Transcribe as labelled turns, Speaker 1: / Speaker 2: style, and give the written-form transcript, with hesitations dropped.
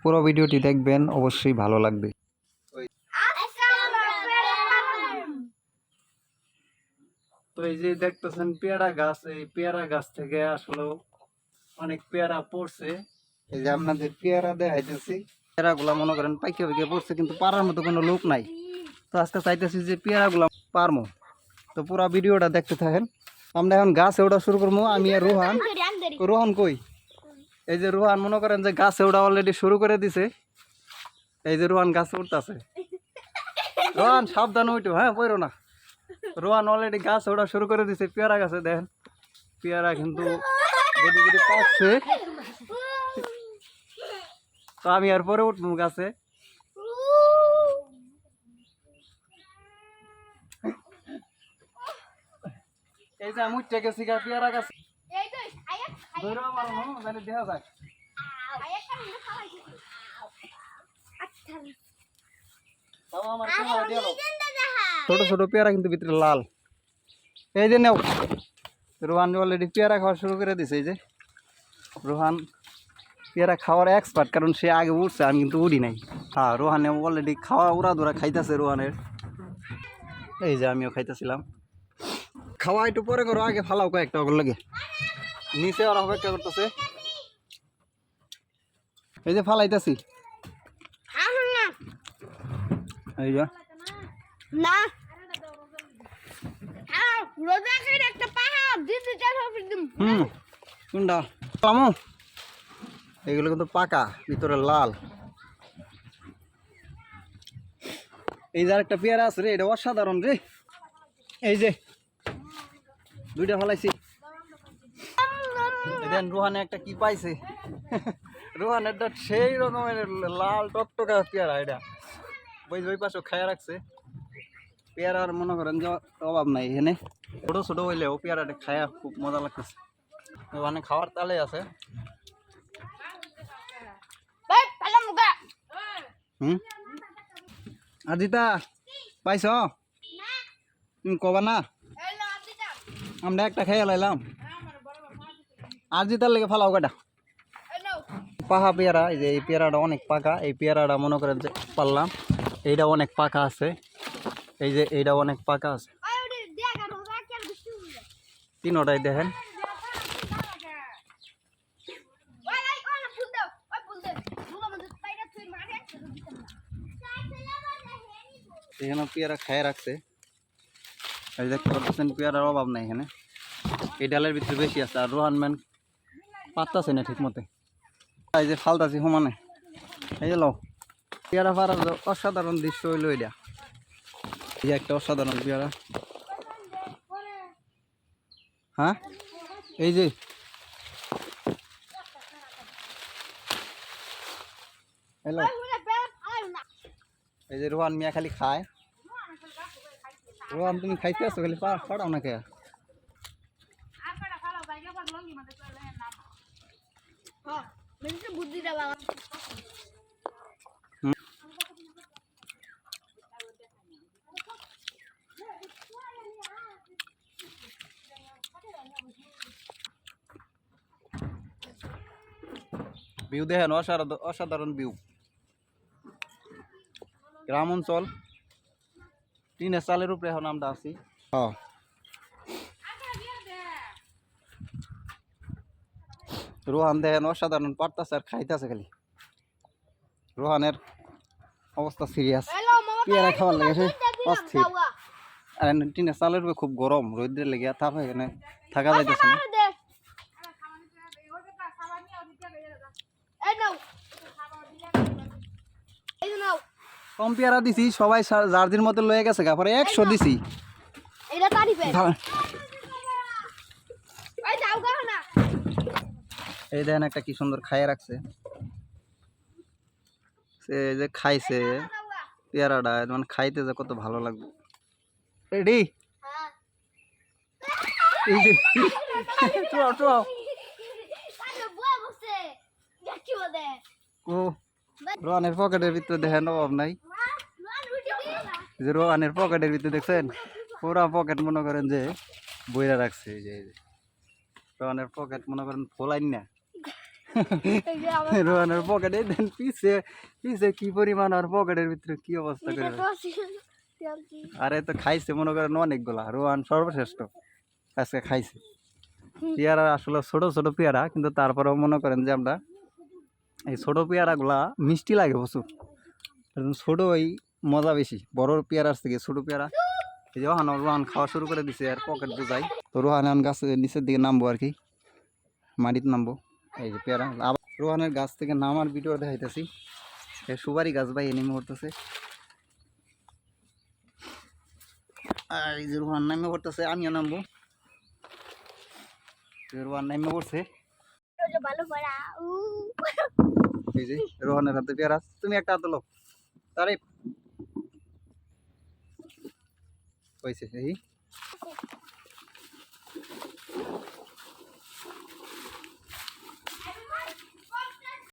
Speaker 1: পুরো ভিডিওটি দেখবেন, অবশ্যই ভালো লাগবে।
Speaker 2: তো এই যে দেখতেছেন পেয়ারা গাছ, এই পেয়ারা গাছ থেকে আসলে অনেক পেয়ারা পড়ছে।
Speaker 1: এই যে আপনাদের পেয়ারা দেখাইতেছি, পেয়ারাগুলা মনে করেন পাইকে পাইকে পড়ছে, কিন্তু পারার মতো কোনো লোক নাই। তো আজকে চাইতেছি যে পেয়ারাগুলা পারমো। তো পুরো ভিডিওটা দেখতে থাকেন। আমরা এখন গাছে ওঠা শুরু করবো, আমি আর রোহান। রোহান কই? এই যে রোহান মনে করেন যে গাছে ওঠা অলরেডি শুরু করে দিছে। এই যে রোহান গাছে উঠতেছে। রোহান সাবধান উঠো, হ্যাঁ পড়ো না। রোহান অলরেডি গাছ ওঠা শুরু করে দিছে পেয়ারা গাছে। দেখেন পেয়ারা কিন্তু পাকছে। তো আমি আর পরে উঠবো গাছে। এই যে আমি উঠতে গেছি পেয়ারা গাছে। দেখা যাক। ছোট ছোট পেয়ারা কিন্তু ভিতরে লাল। এই যে নেও, রোহান অলরেডি পেয়ারা খাওয়া শুরু করে দিছে। এই যে রোহান পেয়ারা খাওয়ার এক্সপার্ট, কারণ সে আগে উঠছে, আমি কিন্তু উঠি নাই। হ্যাঁ, রোহানে অলরেডি খাওয়া উড়া ধরা খাইতেছে রোহানের। এই যে আমিও খাইতেছিলাম। খাওয়া একটু পরে করো, আগে ফালাও কয়েকটা ওগুলো লাগে। নিচে ওরা অপেক্ষা করতেছে। এই যে ফালাইতেছি। এই যে
Speaker 3: না
Speaker 1: কোনটা এগুলো কিন্তু পাকা, ভিতরে লাল। এই যে আরেকটা পেয়ারা আছে রে, এটা অসাধারণ রে। এই যে দুইটা ফলাইছি। দেন রোহানে একটা কি পাইছে। রোহান একটা সেই রকমের লাল টকটকা পেয়ারা। এটা ওই পাশে খায়া রাখছে। পেয়ারার মনে করেন যে অভাব নাই এখানে। ছোট ছোট হইলেও পেয়ারাটা খায়া খুব মজা লাগতেছে। ওখানে খাওয়ার তালে আছে। আজিতা পাইছ? তুমি কবা না? আমরা একটা খেয়ে লাইলাম। আজিতার লেগে ফালাও কাটা। পাকা পেয়ারা, এই যে এই পেয়ারাটা অনেক পাকা। এই পেয়ারাটা মনে করেন যে পারলাম। এইটা অনেক পাকা আছে। এই যে এইটা অনেক পাকা আছে। তিনোটাই দেখেন। এখানে পেয়ারা খায় রাখছে। এই দেখতে পাচ্ছেন পেয়ারার অভাব নাই এখানে। এই ডালের ভিতরে বেশি আছে। আর রোহান ম্যান পাততাছে না ঠিক মতে। এই যে ফালতাছি সমানে। এই যে লো পেয়ারা পাড়ার অসাধারণ দৃশ্য হইলো এটা। এই যে একটা অসাধারণ পেয়ারা। হ্যাঁ, এই যে হ্যালো, এই যে রোহান মিয়া খালি খায়। রোহান তুমি খাইতে আসো, খালি পাড়াও না কে? ভিউ দেখেন, অসাধারণ ভিউ। গ্রাম অঞ্চল, টিনের চালের উপরে এখন আমরা আছি। রোহান দেখেন অসাধারণ পারতাছে আর খাইতেছে খালি। রোহানের অবস্থা সিরিয়াস। পেয়ারা খাওয়ার লেগেছে অস্থির। আর টিনের চালের উপরে খুব গরম, রোদ্রের লেগে তাপ এখানে থাকা যাইতেছে না। কম পেয়ারা দিছি, সবাই জার্জির মতো লয়ে গেছে। পরে 100 দিছি। এই দেখেন একটা কি সুন্দর খাইয়ে রাখছে। সে যে খাইছে পেয়ারাটা, মানে খাইতে যে কত ভালো লাগবে। রেডি? এই যে ও রোহানের পকেটের ভিতরে দেখেন অভাব নাই। যে রোহানের পকেটের ভিতরে দেখছেন, পুরা পকেট মনে করেন যে বইরা রাখছে। এই যে রোহানের পকেট মনে করেন ফোলাইন না।
Speaker 3: এই যে আমার
Speaker 1: রোহানের পকেটে দেন পিছে পিছে কি পরিমাণ আর পকেটের ভিতরে কি অবস্থা
Speaker 3: এটা
Speaker 1: করে
Speaker 3: তো আছে তেলকি
Speaker 1: আরে তো খাইছে মনে করেন অনেকগুলা রোহান সর্বশ্রেষ্ঠ আজকে খাইছে পেয়ারা আসলে ছোট ছোট পেয়ারা কিন্তু তারপরেও মনে করেন যে আমরা এই ছোট পেয়ারাগুলা মিষ্টি লাগে প্রচুর একদম ছোট ওই মজা বেশি বড় পেয়ারার থেকে ছোট পেয়ারা এই যে ওখানে রোহান খাওয়া শুরু করে দিছে আর পকেট বোঝাই তো রোহান এখন গাছের নিচের দিকে নামবো আর কি মাটিতে নামবো এই যে পেয়ারা আবার রোহানের গাছ থেকে নামার ভিডিও দেখাইতেছি সুপারি গাছ ভাই নেমে পড়তেছে আর এই যে রোহান নামে পড়তেছে আমিও নামবো রোহান নামে পড়ছে
Speaker 3: ওটা ভালো পড়া
Speaker 1: এই যে রোহানের হাতে পেয়ারা তুমি একটা হাতে লো তারে হয়েছে এই